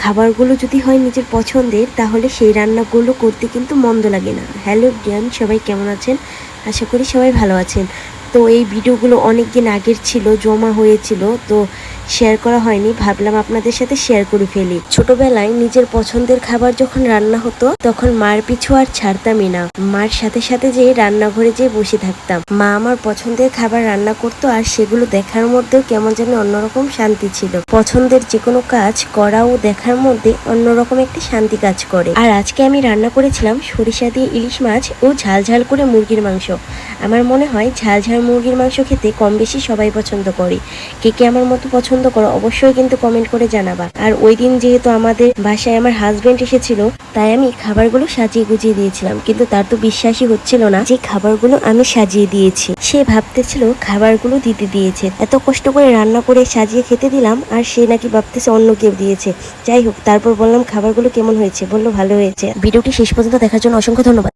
খাবারগুলো যদি হয় নিজের পছন্দের তাহলে সেই রান্নাগুলো করতে কিন্তু মন্দ লাগে না। হ্যালো ডিয়ান, সবাই কেমন আছেন? আশা করি সবাই ভালো আছেন। তো এই ভিডিওগুলো অনেক দিন আগের ছিল, জমা হয়েছিল, তো শেয়ার করা হয়নি, ভাবলাম আপনাদের সাথে শেয়ার করে ফেলি। ছোটবেলায় নিজের পছন্দের খাবার যখন রান্না হতো তখন মার পিছু আর ছাড়তামই না, মার সাথে সাথে যেয়ে রান্নাঘরে যেয়ে বসে থাকতাম। মা আমার পছন্দের খাবার রান্না করতো আর সেগুলো দেখার মধ্যেও কেমন যেন অন্যরকম শান্তি ছিল। পছন্দের যে কোনো কাজ করা ও দেখার মধ্যে অন্যরকম একটি শান্তি কাজ করে। আর আজকে আমি রান্না করেছিলাম সরিষা দিয়ে ইলিশ মাছ ও ঝাল ঝাল করে মুরগির মাংস। আমার মনে হয় ঝাল ঝাল মুরগির মাংস খেতে কম বেশি সবাই পছন্দ করে। কে কে আমার মতো পছন্দ করো অবশ্যই কিন্তু কমেন্ট করে জানাবা। আর ওই দিন যেহেতু আমাদের বাসায় আমার হাজবেন্ড এসেছিল, তাই আমি খাবারগুলো সাজিয়ে গুজিয়ে দিয়েছিলাম, কিন্তু তার তো বিশ্বাসই হচ্ছিল না যে খাবারগুলো আমি সাজিয়ে দিয়েছি। সে ভাবতেছিল খাবারগুলো দিতে দিয়েছে, এত কষ্ট করে রান্না করে সাজিয়ে খেতে দিলাম আর সে নাকি ভাবতেছে অন্য কেউ দিয়েছে। যাই হোক, তারপর বললাম খাবারগুলো কেমন হয়েছে, বললো ভালো হয়েছে। ভিডিওটি শেষ পর্যন্ত দেখার জন্য অসংখ্য ধন্যবাদ।